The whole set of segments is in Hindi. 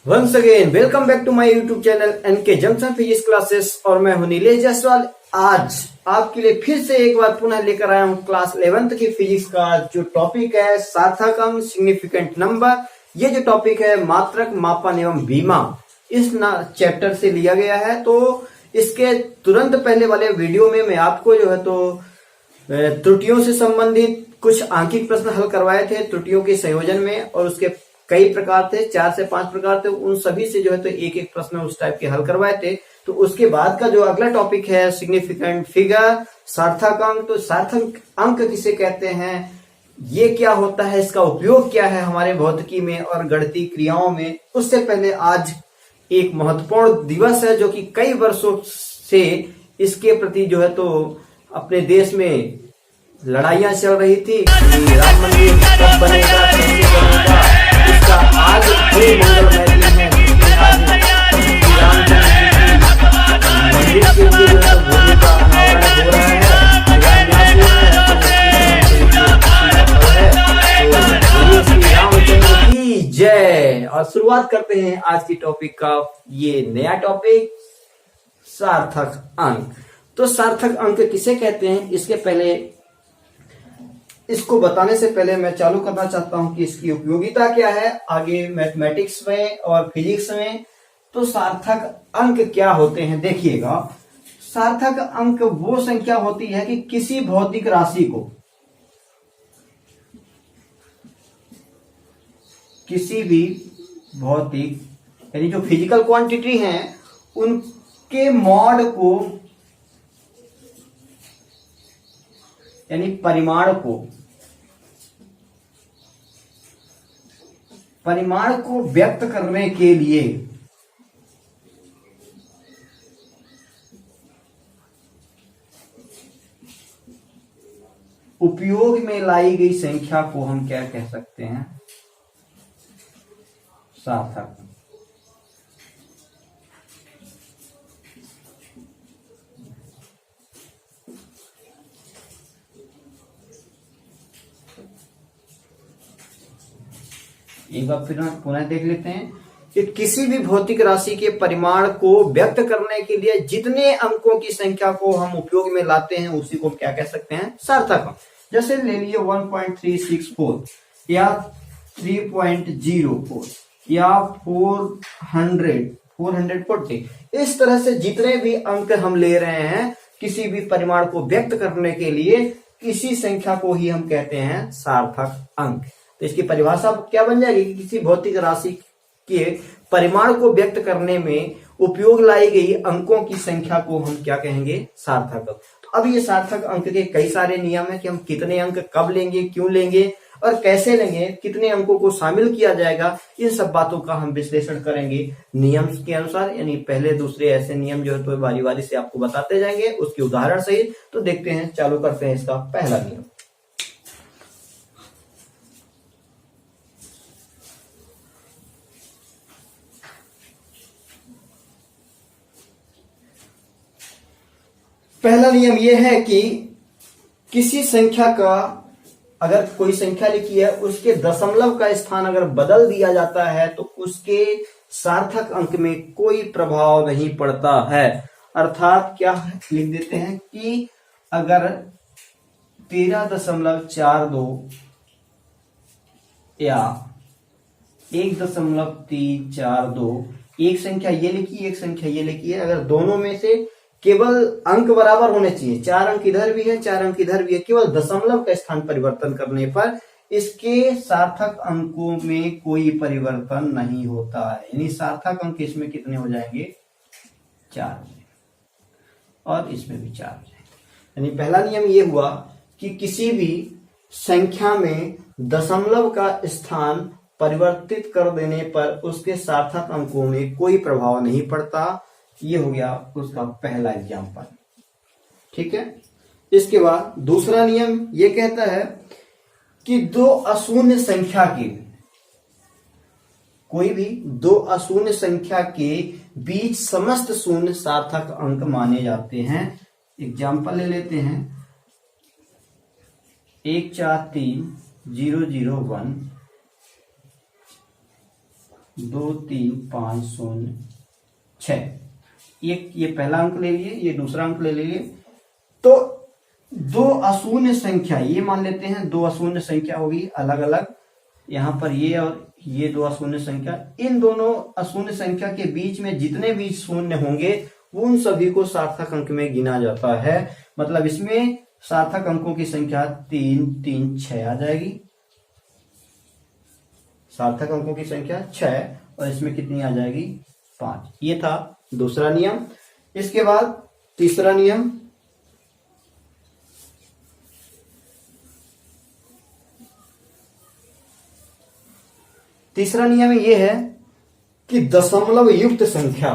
Once again welcome back to my YouTube channel NK junction physics classes और मैं हूं नीलेश जायसवाल। आज आपके लिए फिर से एक बार पुनः लेकर आया हूं क्लास 11th की फिजिक्स का जो टॉपिक है सार्थक अंक सिग्निफिकेंट नंबर। ये जो टॉपिक है मात्रक मापन एवं बीमा इस चैप्टर से लिया गया है। तो इसके तुरंत पहले वाले वीडियो में मैं आपको जो है तो त्रुटियों से संबंधित कुछ आंकिक प्रश्न हल करवाए थे त्रुटियों के संयोजन में, और उसके कई प्रकार थे, 4 से 5 प्रकार थे। उन सभी से जो है तो एक एक प्रश्न उस टाइप के हल करवाए थे। तो उसके बाद का जो अगला टॉपिक है सिग्निफिकेंट फिगर, सार्थक अंक। तो सार्थक अंक किसे कहते हैं, ये क्या होता है, इसका उपयोग क्या है हमारे भौतिकी में और गणितीय क्रियाओं में। उससे पहले आज एक महत्वपूर्ण दिवस है जो कि कई वर्षों से इसके प्रति जो है तो अपने देश में लड़ाइयां चल रही थी कि राम मंदिर कब बनेगा, कैसे बनेगा। इसका आज बड़े मंगलमय दिन है। मंदिर के लिए जो है भूमि का अनावरण हो रहा है। रामचंद्र की जय। और शुरुआत करते हैं आज की टॉपिक का ये नया टॉपिक सार्थक अंक। तो सार्थक अंक किसे कहते हैं, इसके पहले इसको बताने से पहले मैं चालू करना चाहता हूं कि इसकी उपयोगिता क्या है आगे मैथमेटिक्स में और फिजिक्स में। तो सार्थक अंक क्या होते हैं, देखिएगा। सार्थक अंक वो संख्या होती है कि किसी भौतिक राशि को, किसी भी भौतिक यानी जो फिजिकल क्वांटिटी हैं उनके मॉड को यानी परिमाण को व्यक्त करने के लिए उपयोग में लाई गई संख्या को हम क्या कह सकते हैं, सार्थक। एक बार फिर पुनः देख लेते हैं कि किसी भी भौतिक राशि के परिमाण को व्यक्त करने के लिए जितने अंकों की संख्या को हम उपयोग में लाते हैं उसी को हम क्या कह सकते हैं, सार्थक अंक। जैसे ले लिए 1.364 या 3.04 या 440। इस तरह से जितने भी अंक हम ले रहे हैं किसी भी परिमाण को व्यक्त करने के लिए, किसी संख्या को ही हम कहते हैं सार्थक अंक। तो इसकी परिभाषा क्या बन जाएगी कि किसी भौतिक राशि के परिमाण को व्यक्त करने में उपयोग लाई गई अंकों की संख्या को हम क्या कहेंगे, सार्थक अंक। तो अब ये सार्थक अंक के कई सारे नियम है कि हम कितने अंक कब लेंगे, क्यों लेंगे और कैसे लेंगे, कितने अंकों को शामिल किया जाएगा, इन सब बातों का हम विश्लेषण करेंगे नियम के अनुसार। यानी पहले दूसरे ऐसे नियम जो है तो बारी बारी से आपको बताते जाएंगे उसके उदाहरण सहित। तो देखते हैं, चालू करते हैं इसका पहला नियम। पहला नियम यह है कि किसी संख्या का, अगर कोई संख्या लिखी है उसके दशमलव का स्थान अगर बदल दिया जाता है तो उसके सार्थक अंक में कोई प्रभाव नहीं पड़ता है। अर्थात क्या लिख देते हैं कि अगर 13.42 या 1.342 एक संख्या ये लिखी, एक संख्या ये लिखी है, अगर दोनों में से केवल अंक बराबर होने चाहिए, 4 अंक इधर भी है 4 अंक इधर भी है, केवल दशमलव का स्थान परिवर्तन करने पर इसके सार्थक अंकों में कोई परिवर्तन नहीं होता है। यानी सार्थक अंक इसमें कितने हो जाएंगे, 4 और इसमें भी 4 हो जाएंगे। यानी पहला नियम ये हुआ कि किसी भी संख्या में दशमलव का स्थान परिवर्तित कर देने पर उसके सार्थक अंकों में कोई प्रभाव नहीं पड़ता। ये हो गया उसका पहला एग्जाम्पल, ठीक है। इसके बाद दूसरा नियम ये कहता है कि दो अशून्य संख्या के, कोई भी दो अशून्य संख्या के बीच समस्त शून्य सार्थक अंक माने जाते हैं। एग्जाम्पल ले लेते हैं, 143001 23506। ये पहला अंक ले लिए, ये दूसरा अंक ले लिए। तो दो अशून्य संख्या, ये मान लेते हैं दो अशून्य संख्या होगी अलग अलग, यहां पर ये और ये दो अशून्य संख्या। इन दोनों अशून्य संख्या के बीच में जितने भी शून्य होंगे उन सभी को सार्थक अंक में गिना जाता है। मतलब इसमें सार्थक अंकों की संख्या 3 3 6 आ जाएगी। सार्थक अंकों की संख्या 6 और इसमें कितनी आ जाएगी 5। ये था दूसरा नियम। इसके बाद तीसरा नियम, तीसरा नियम ये है कि दशमलव युक्त संख्या,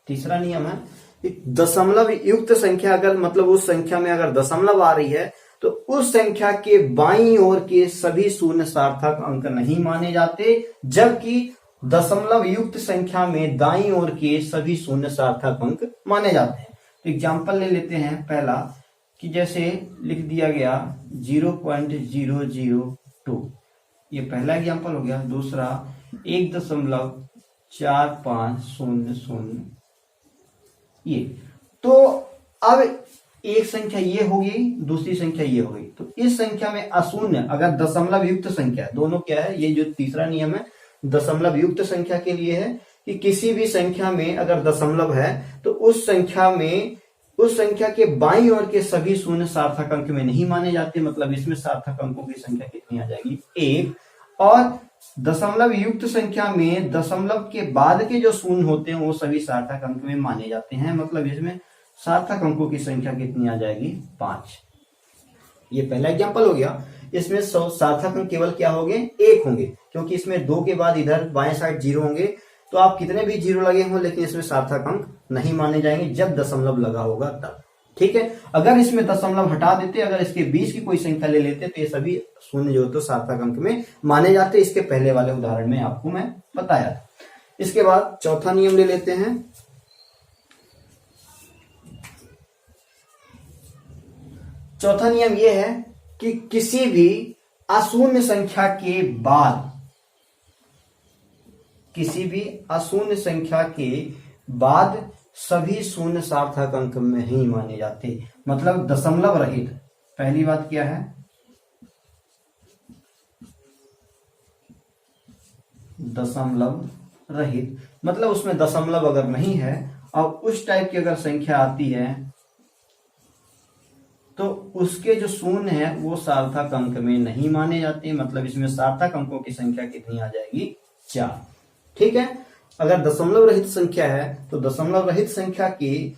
तीसरा नियम है कि दशमलव युक्त संख्या अगर मतलब उस संख्या में अगर दशमलव आ रही है तो उस संख्या के बाईं ओर के सभी शून्य सार्थक अंक नहीं माने जाते, जबकि दशमलव युक्त संख्या में दाईं ओर के सभी शून्य सार्थक अंक माने जाते हैं। तो एग्जाम्पल ले लेते हैं पहला, कि जैसे लिख दिया गया 0.002, ये पहला एग्जाम्पल हो गया। दूसरा 1.4500, ये। तो अब एक संख्या ये होगी, दूसरी संख्या ये होगी। तो इस संख्या में अशून्य अगर दशमलव युक्त संख्या, दोनों क्या है, ये जो तीसरा नियम है दशमलव युक्त संख्या के लिए है कि किसी भी संख्या में अगर दशमलव है तो उस संख्या में उस संख्या के बाईं ओर के सभी शून्य सार्थक अंक में नहीं माने जाते। मतलब इसमें सार्थक अंकों की संख्या कितनी आ जाएगी 1। और दशमलव युक्त संख्या में दशमलव के बाद के जो शून्य होते हैं वो सभी सार्थक अंक में माने जाते हैं। मतलब इसमें सार्थक अंकों की संख्या कितनी आ जाएगी 5। ये पहला एग्जांपल हो गया। इसमें सार्थक अंक केवल क्या होंगे 1 होंगे, क्योंकि इसमें 2 के बाद इधर बाएं साइड 0 होंगे। तो आप कितने भी 0 लगे हों लेकिन इसमें सार्थक अंक नहीं माने जाएंगे जब दशमलव लगा होगा तब। ठीक है, अगर इसमें दशमलव हटा देते, अगर इसके बीच की कोई संख्या ले लेते तो ये सभी शून्य जो तो सार्थक अंक में माने जाते। इसके पहले वाले उदाहरण में आपको मैं बताया था। इसके बाद चौथा नियम ले लेते हैं। चौथा नियम यह है कि किसी भी अशून्य संख्या के बाद, किसी भी अशून्य संख्या के बाद सभी शून्य सार्थक अंक में ही माने जाते। मतलब दशमलव रहित। पहली बात क्या है, दशमलव रहित, मतलब उसमें दशमलव अगर नहीं है और उस टाइप की अगर संख्या आती है तो उसके जो शून्य है वो सार्थक अंक में नहीं माने जाते। मतलब इसमें सार्थक अंकों की संख्या कितनी आ जाएगी 4। ठीक है, अगर दशमलव रहित संख्या है तो दशमलव रहित संख्या के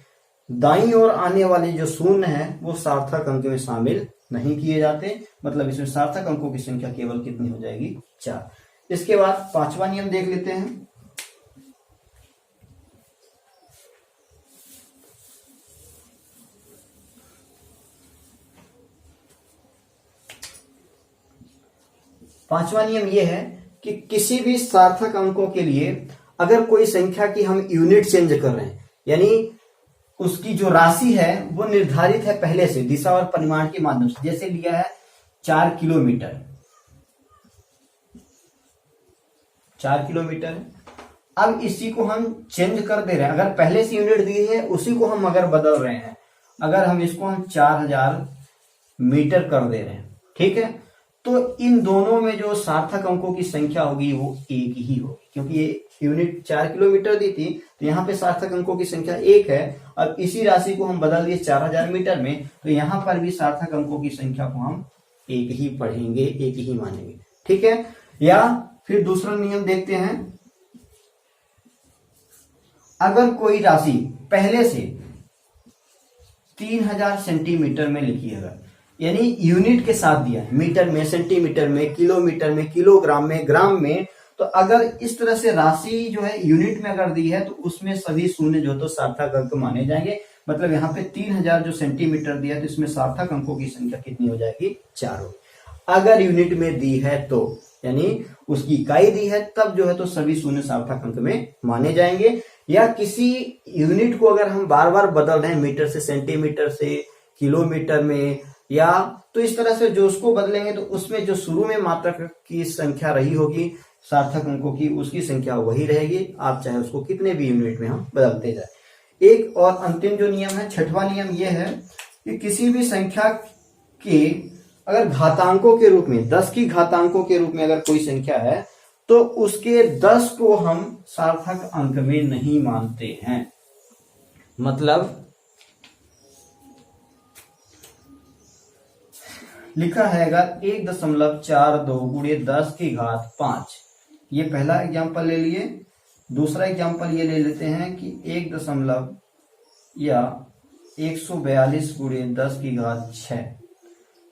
दाईं ओर आने वाले जो शून्य है वो सार्थक अंक में शामिल नहीं किए जाते। मतलब इसमें सार्थक अंकों की संख्या केवल कितनी हो जाएगी 4। इसके बाद पांचवा नियम देख लेते हैं। पांचवा नियम यह है कि किसी भी सार्थक अंकों के लिए अगर कोई संख्या की हम यूनिट चेंज कर रहे हैं, यानी उसकी जो राशि है वो निर्धारित है पहले से दिशा और परिमाण के माध्यम से। जैसे लिया है 4 किलोमीटर, 4 किलोमीटर। अब इसी को हम चेंज कर दे रहे हैं, अगर पहले से यूनिट दी है उसी को हम अगर बदल रहे हैं, अगर हम इसको हम 4000 मीटर कर दे रहे हैं, ठीक है, तो इन दोनों में जो सार्थक अंकों की संख्या होगी वो एक ही होगी। क्योंकि ये यूनिट 4 किलोमीटर दी थी तो यहाँ पे सार्थक अंकों की संख्या 1 है। अब इसी राशि को हम बदल दिए 4000 मीटर में, तो यहाँ पर भी सार्थक अंकों की संख्या को हम एक ही पढ़ेंगे, एक ही मानेंगे। ठीक है, या फिर दूसरा नियम देखते हैं। अगर कोई राशि पहले से 3000 सेंटीमीटर में लिखी है, अगर यानी यूनिट के साथ दिया है, मीटर में, सेंटीमीटर में, किलोमीटर में, किलोग्राम में, ग्राम में, तो अगर इस तरह से राशि जो है यूनिट में अगर दी है तो उसमें सभी शून्य जो तो सार्थक अंक माने जाएंगे। मतलब यहाँ पे 3000 जो सेंटीमीटर दिया है तो इसमें सार्थक अंकों की संख्या कितनी हो जाएगी 4 होगी। अगर यूनिट में दी है तो, यानी उसकी इकाई दी है तब जो है तो सभी शून्य सार्थक अंक में माने जाएंगे। या किसी यूनिट को अगर हम बार बार बदल रहे हैं, मीटर से सेंटीमीटर से किलोमीटर में, या तो इस तरह से जो उसको बदलेंगे तो उसमें जो शुरू में मात्रक की संख्या रही होगी सार्थक अंकों की उसकी संख्या वही रहेगी, आप चाहे उसको कितने भी यूनिट में हम बदलते जाए। एक और अंतिम जो नियम है, छठवां नियम यह है कि किसी भी संख्या के अगर घातांकों के रूप में 10 की घातांकों के रूप में अगर कोई संख्या है तो उसके 10 को हम सार्थक अंक में नहीं मानते हैं। मतलब लिखा हैगा 1.42 गुणे 10 की घात 5। ये पहला एग्जाम्पल ले लिए। दूसरा एग्जाम्पल ये ले लेते हैं कि 142 गुणे 10 की घात 6।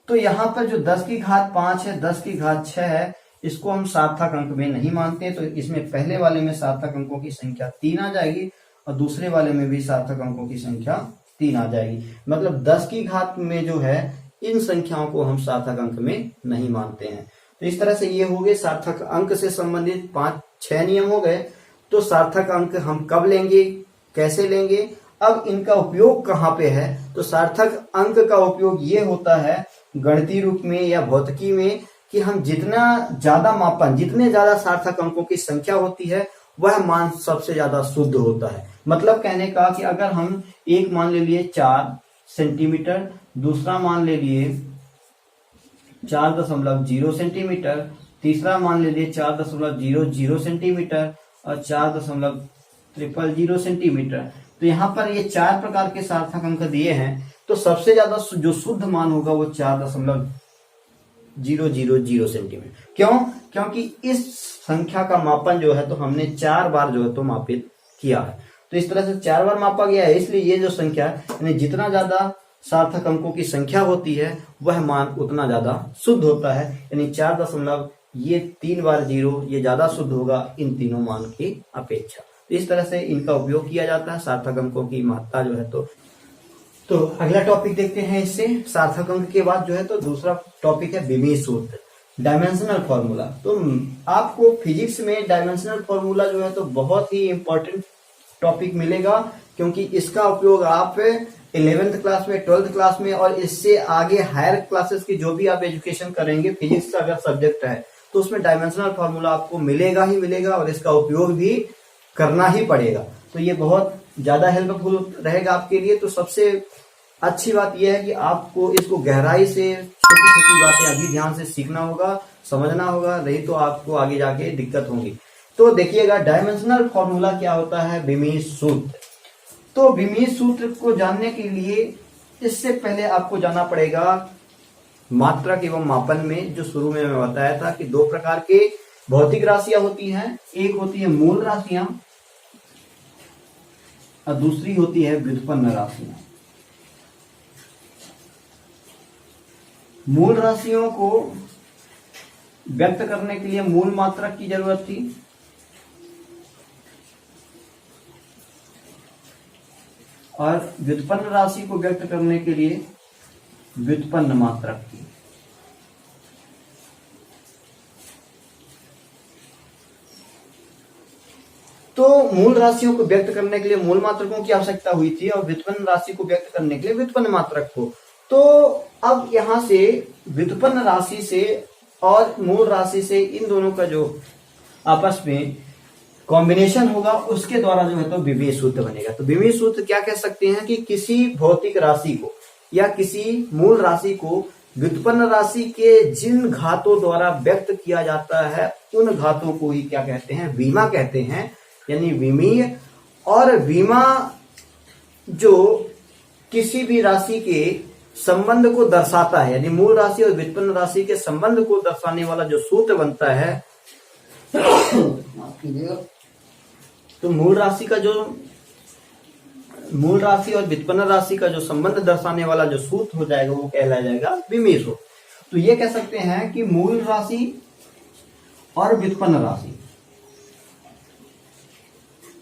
तो यहाँ पर जो 10 की घात 5 है, 10 की घात 6 है, इसको हम सार्थक अंक में नहीं मानते। तो इसमें पहले वाले में सार्थक अंकों की संख्या 3 आ जाएगी और दूसरे वाले में भी सार्थक अंकों की संख्या 3 आ जाएगी। मतलब 10 की घात में जो है इन संख्याओं को हम सार्थक अंक में नहीं मानते हैं। तो इस तरह से ये हो गए सार्थक अंक से संबंधित 5-6 नियम हो गए। तो सार्थक अंक हम कब लेंगे, कैसे लेंगे, अब इनका उपयोग कहाँ पे है? तो सार्थक अंक का उपयोग ये होता है गणितीय रूप में या भौतिकी में कि हम जितना ज्यादा मापन, जितने ज्यादा सार्थक अंकों की संख्या होती है वह मान सबसे ज्यादा शुद्ध होता है। मतलब कहने का कि अगर हम एक मान ले लिए 4 सेंटीमीटर, दूसरा मान ले लिए 4.0 सेंटीमीटर, तीसरा मान ले लिए 4.00 सेंटीमीटर और 4.000 सेंटीमीटर। तो यहाँ पर ये 4 प्रकार के सार्थक अंक दिए हैं। तो सबसे ज्यादा जो शुद्ध मान होगा वो 4.000 सेंटीमीटर। क्यों? क्योंकि इस संख्या का मापन जो है तो हमने 4 बार जो है तो मापित किया है। तो इस तरह से 4 बार मापा गया है, इसलिए ये जो संख्या यानी जितना ज्यादा सार्थक अंकों की संख्या होती है वह मान उतना ज्यादा शुद्ध होता है। यानी 4 ये 3 बार 0 ये ज्यादा शुद्ध होगा इन तीनों मान की अपेक्षा। तो इस तरह से इनका उपयोग किया जाता है सार्थक अंकों की महत्ता जो है। तो अगला टॉपिक देखते हैं। इससे सार्थक अंक के बाद जो है तो दूसरा टॉपिक है विमीय सूत्र, डायमेंशनल फॉर्मूला। तो आपको फिजिक्स में डायमेंशनल फॉर्मूला जो है तो बहुत ही इंपॉर्टेंट टॉपिक मिलेगा, क्योंकि इसका उपयोग आप 11th क्लास में, 12th क्लास में और इससे आगे हायर क्लासेस की जो भी आप एजुकेशन करेंगे, फिजिक्स का अगर सब्जेक्ट है तो उसमें डायमेंशनल फॉर्मूला आपको मिलेगा ही मिलेगा और इसका उपयोग भी करना ही पड़ेगा। तो ये बहुत ज्यादा हेल्पफुल रहेगा आपके लिए। तो सबसे अच्छी बात यह है कि आपको इसको गहराई से छोटी छोटी बातें अभी ध्यान से सीखना होगा, समझना होगा, नहीं तो आपको आगे जाके दिक्कत होगी। तो देखिएगा डायमेंशनल फॉर्मूला क्या होता है, विमीय सूत्र। तो विमीय सूत्र को जानने के लिए इससे पहले आपको जानना पड़ेगा मात्रक एवं मापन में, जो शुरू में मैं बताया था कि 2 प्रकार के भौतिक राशियां होती हैं। एक होती है मूल राशियां और दूसरी होती है व्युत्पन्न राशियां। मूल राशियों को व्यक्त करने के लिए मूल मात्रक की जरूरत थी और व्युत्पन्न राशि को व्यक्त करने के लिए व्युत्पन्न मात्रक की। तो मूल राशियों को व्यक्त करने के लिए मूल मात्रकों की आवश्यकता हुई थी और व्युत्पन्न राशि को व्यक्त करने के लिए व्युत्पन्न मात्रक को। तो अब यहां से व्युत्पन्न राशि से और मूल राशि से इन दोनों का जो आपस में कॉम्बिनेशन होगा उसके द्वारा जो है तो विमीय सूत्र बनेगा। तो विमीय सूत्र क्या कह सकते हैं कि किसी भौतिक राशि को या किसी मूल राशि को व्युत्पन्न राशि के जिन घातों द्वारा व्यक्त किया जाता है उन घातों को ही क्या कहते हैं, विमा कहते हैं, यानी विमीय। और विमा जो किसी भी राशि के संबंध को दर्शाता है, यानी मूल राशि और व्युत्पन्न राशि के संबंध को दर्शाने वाला जो सूत्र बनता है माफ कीजिएगा, तो मूल राशि और व्युत्पन्न राशि का जो संबंध दर्शाने वाला जो सूत्र हो जाएगा वो कहलाया जाएगा विमीय सूत्र। तो ये कह सकते हैं कि मूल राशि और व्युत्पन्न राशि,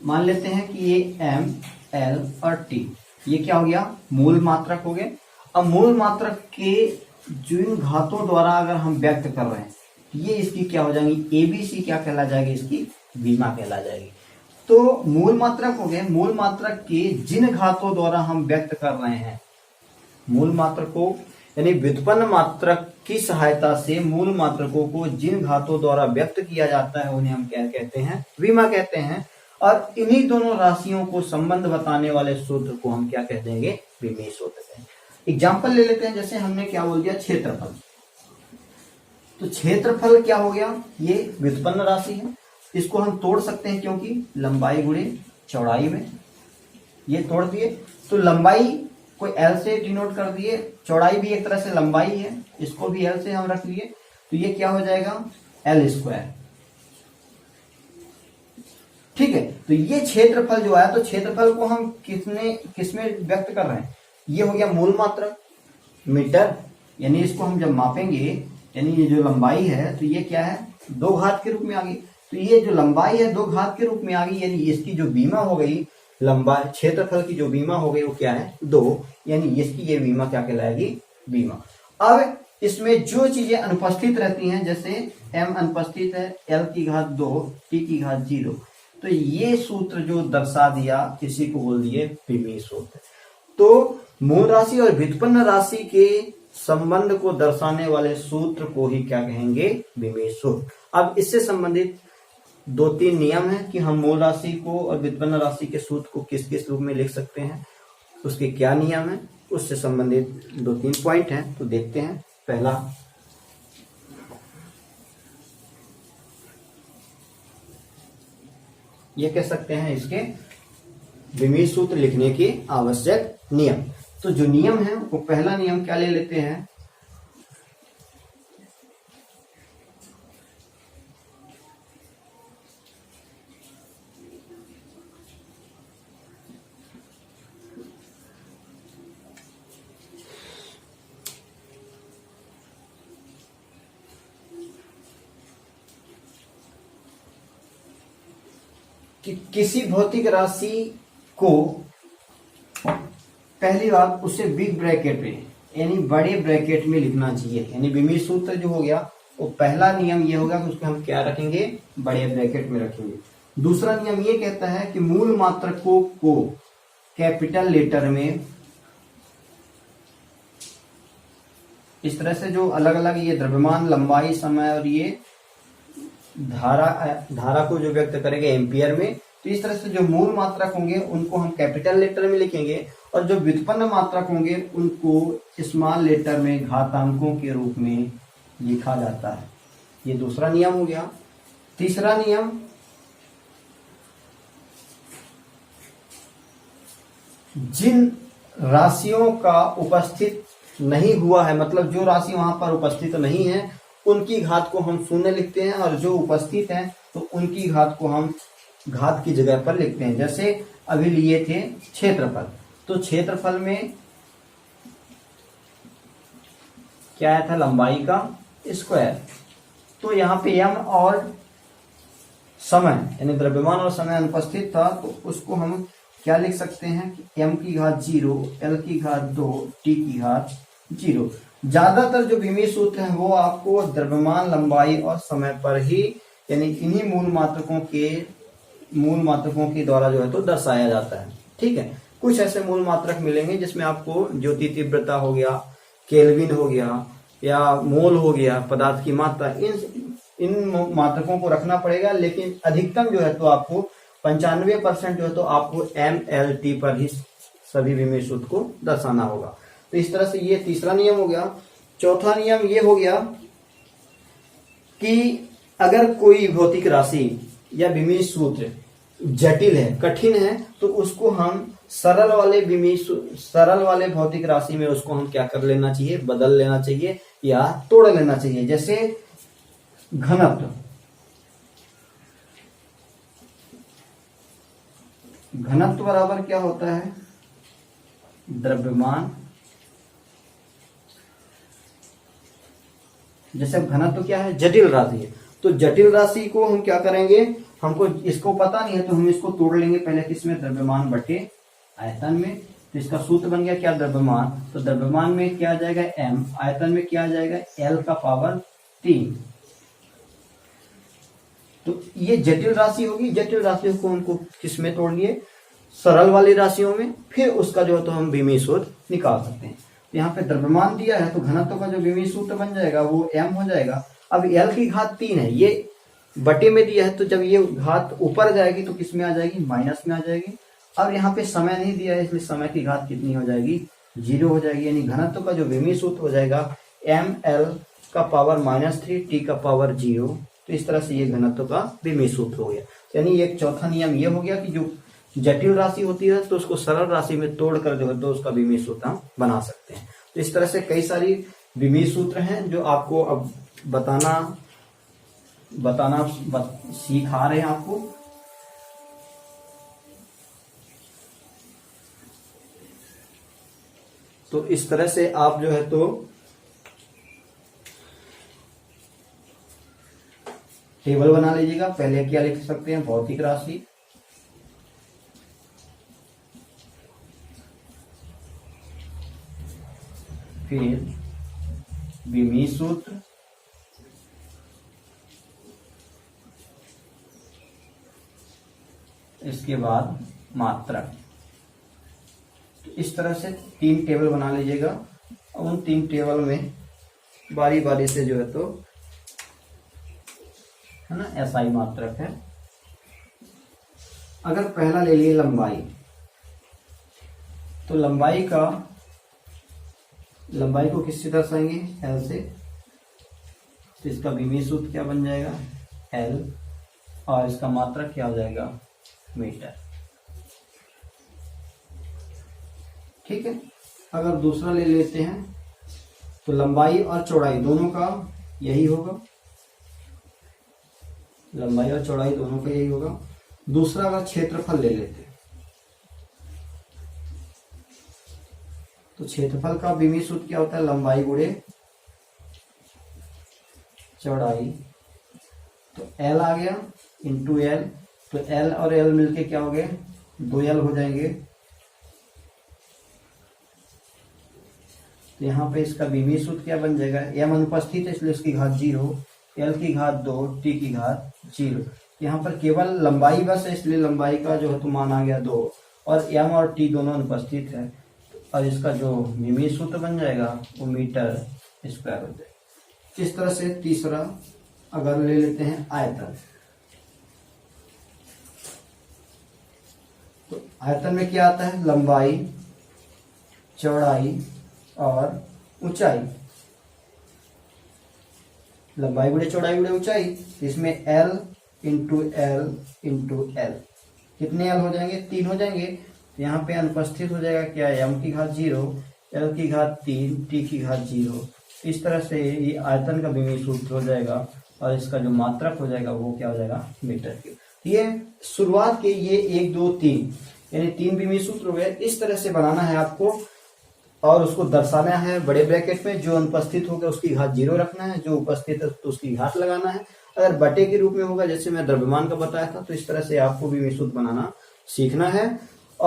मान लेते हैं कि ये m, l और t, ये क्या हो गया, मूल मात्रक हो गए। अब मूल मात्रक के जिन घातों द्वारा अगर हम व्यक्त कर रहे हैं ये इसकी क्या हो जाएंगी, ABC क्या कहला जाएगी, इसकी विमा कहला जाएगी। तो मूल मात्रक हो गए, मूल मात्रक के जिन घातों द्वारा हम व्यक्त कर रहे हैं, मूल मात्रक को यानी व्युत्पन्न मात्रक की सहायता से मूल मात्रकों को जिन घातों द्वारा व्यक्त किया जाता है उन्हें हम क्या कहते हैं, विमा कहते हैं। और इन्हीं दोनों राशियों को संबंध बताने वाले सूत्र को हम क्या कह देंगे, विमीय सूत्र कहते हैं। एग्जाम्पल ले लेते हैं, जैसे हमने क्या बोल दिया, क्षेत्रफल। तो क्षेत्रफल क्या हो गया, ये व्युत्पन्न राशि है, इसको हम तोड़ सकते हैं क्योंकि लंबाई गुणे चौड़ाई में, ये तोड़ दिए तो लंबाई को L से डिनोट कर दिए, चौड़ाई भी एक तरह से लंबाई है, इसको भी L से हम रख लिए, तो ये क्या हो जाएगा, L स्क्वायर। ठीक है, तो ये क्षेत्रफल जो आया, तो क्षेत्रफल को हम किसमें व्यक्त कर रहे हैं, ये हो गया मूल मात्रक मीटर, यानी इसको हम जब मापेंगे, यानी ये जो लंबाई है तो ये क्या है, 2 घात के रूप में आ गई। तो ये जो लंबाई है 2 घात के रूप में आ गई, यानी इसकी जो बीमा हो गई, लंबाई क्षेत्रफल की जो बीमा हो गई वो क्या है, 2, यानी इसकी ये बीमा क्या कहलाएगी, बीमा। अब इसमें जो चीजें अनुपस्थित रहती हैं, जैसे m अनुपस्थित है, l की घात 2, t की घात 0, तो ये सूत्र जो दर्शा दिया, इसी को बोल दिए विमीय सूत्र। तो मूल राशि और व्युत्पन्न राशि के संबंध को दर्शाने वाले सूत्र को ही क्या कहेंगे, विमीय सूत्र। अब इससे संबंधित 2-3 नियम है कि हम मूल राशि को और व्युत्पन्न राशि के सूत्र को किस किस रूप में लिख सकते हैं, उसके क्या नियम है, उससे संबंधित 2-3 पॉइंट हैं, तो देखते हैं। पहला, ये कह सकते हैं इसके विमीय सूत्र लिखने के आवश्यक नियम। तो जो नियम है वो पहला नियम क्या ले लेते हैं, कि किसी भौतिक राशि को पहली बात उसे बिग ब्रैकेट में, यानी बड़े ब्रैकेट में लिखना चाहिए। यानी विमीय सूत्र जो हो गया वो पहला नियम ये होगा कि उसको हम क्या रखेंगे, बड़े ब्रैकेट में रखेंगे। दूसरा नियम ये कहता है कि मूल मात्रकों को कैपिटल लेटर में, इस तरह से जो अलग अलग ये द्रव्यमान, लंबाई, समय और ये धारा को जो व्यक्त करेंगे एम्पियर में, तो इस तरह से जो मूल मात्रक होंगे उनको हम कैपिटल लेटर में लिखेंगे, और जो व्युत्पन्न मात्रक होंगे उनको स्मॉल लेटर में घातांकों के रूप में लिखा जाता है। ये दूसरा नियम हो गया। तीसरा नियम, जिन राशियों का उपस्थित नहीं हुआ है, मतलब जो राशि वहां पर उपस्थित नहीं है, उनकी घात को हम शून्य लिखते हैं, और जो उपस्थित है तो उनकी घात को हम घात की जगह पर लिखते हैं। जैसे अभी लिए थे क्षेत्रफल, तो क्षेत्रफल में क्या आया था, लंबाई का स्क्वायर। तो यहाँ पे m और समय, यानी द्रव्यमान और समय अनुपस्थित था, तो उसको हम क्या लिख सकते हैं, m की घात 0, l की घात 2, t की घात 0। ज्यादातर जो विमीय सूत्र है वो आपको द्रव्यमान, लंबाई और समय पर ही, यानी इन्हीं मूल मात्रकों के द्वारा जो है तो दर्शाया जाता है। ठीक है, कुछ ऐसे मूल मात्रक मिलेंगे जिसमें आपको ज्योति तीव्रता हो गया, केल्विन हो गया, या मोल हो गया, पदार्थ की मात्रा, इन मात्रकों को रखना पड़ेगा। लेकिन अधिकतम जो है तो आपको 95% जो है तो आपको MLT पर ही सभी विमीय सूत्र को दर्शाना होगा। तो इस तरह से ये तीसरा नियम हो गया। चौथा नियम ये हो गया कि अगर कोई भौतिक राशि या विमीय सूत्र जटिल है, कठिन है, तो उसको हम सरल वाले भौतिक राशि में उसको हम क्या कर लेना चाहिए, बदल लेना चाहिए या तोड़ लेना चाहिए। जैसे घनत्व, घनत्व बराबर क्या होता है, द्रव्यमान। जैसे घनत्व क्या है, जटिल राशि है, तो जटिल राशि को हम क्या करेंगे, हमको इसको पता नहीं है तो हम इसको तोड़ लेंगे पहले किसमें, द्रव्यमान बटे आयतन में। तो इसका सूत्र बन गया क्या, द्रव्यमान। तो द्रव्यमान में क्या आ जाएगा m, आयतन में क्या आ जाएगा l का पावर 3। तो ये जटिल राशि होगी। जटिल राशियों को हमको किसमें तोड़ लिए, सरल वाली राशियों में, फिर उसका जो है तो हम विमीय सूत्र निकाल सकते हैं। तो यहाँ पे द्रव्यमान दिया है तो घनत्व का जो विमीय सूत्र बन जाएगा वो m हो जाएगा। अब l की घात 3 है, ये बटे में दिया है तो जब ये घात ऊपर जाएगी तो किस में आ जाएगी, माइनस में आ जाएगी। अब यहाँ पे समय नहीं दिया है इसलिए समय की घात कितनी हो जाएगी, 0 हो जाएगी। यानी घनत्व का जो विमीय सूत्र हो जाएगा ml का पावर -3 t का पावर 0। तो इस तरह से ये घनत्व का विमीय सूत्र हो गया। यानी एक चौथा नियम ये हो गया कि जो जटिल राशि होती है तो उसको सरल राशि में तोड़कर जो है तो उसका विमीय सूत्र हम बना सकते हैं। तो इस तरह से कई सारी विमीय सूत्र हैं जो आपको अब सिखा रहे हैं आपको। तो इस तरह से आप जो है तो टेबल बना लीजिएगा। पहले क्या लिख सकते हैं, भौतिक राशि, फिर विमीय सूत्र, इसके बाद मात्रक। तो इस तरह से 3 टेबल बना लीजिएगा। उन 3 टेबल में बारी बारी से जो है तो है ना एसआई मात्रक है। अगर पहला ले लिए लंबाई, तो लंबाई को किससे दर्शाएंगे, एल से। तो इसका विमीय सूत्र क्या बन जाएगा, एल, और इसका मात्रक क्या हो जाएगा, मीटर। ठीक है। अगर दूसरा ले लेते हैं तो लंबाई और चौड़ाई दोनों का यही होगा, लंबाई और चौड़ाई दोनों का यही होगा। दूसरा अगर क्षेत्रफल ले लेते हैं तो क्षेत्रफल का विमीय सूत्र क्या होता है, लंबाई गुणे चौड़ाई। तो एल आ गया इंटू एल, तो एल और एल मिलके क्या हो गए, 2L हो जाएंगे। तो यहाँ पे इसका विमीय सूत्र क्या बन जाएगा, m अनुपस्थित है इसलिए इसकी घात 0, l की घात 2, t की घात 0। यहाँ पर केवल लंबाई बस है इसलिए लंबाई का जो है तो मान आ गया 2, और m और t दोनों अनुपस्थित है और इसका जो विमीय सूत्र बन जाएगा वो मीटर स्क्वायर हो जाएगा। इस तरह से तीसरा अगर ले लेते हैं आयतन, तो आयतन में क्या आता है, लंबाई, चौड़ाई और ऊंचाई। लंबाई गुणे चौड़ाई गुणे ऊंचाई, इसमें L into L into L, कितने L हो जाएंगे, 3 हो जाएंगे। तो यहाँ पे अनुपस्थित हो जाएगा क्या, m की घात 0, l की घात 3, t की घात 0। इस तरह से ये आयतन का विमीय सूत्र हो जाएगा और इसका जो मात्रक हो जाएगा वो क्या हो जाएगा, मीटर क्यूब। ये शुरुआत के ये 1 2 3 यानी 3 विमीय सूत्र हो गए। इस तरह से बनाना है आपको और उसको दर्शाना है बड़े ब्रैकेट में। जो अनुपस्थित होगा उसकी घात 0 रखना है, जो उपस्थित है तो उसकी घात लगाना है। अगर बटे के रूप में होगा जैसे मैं द्रव्यमान का बताया था, तो इस तरह से आपको विमीय सूत्र बनाना सीखना है।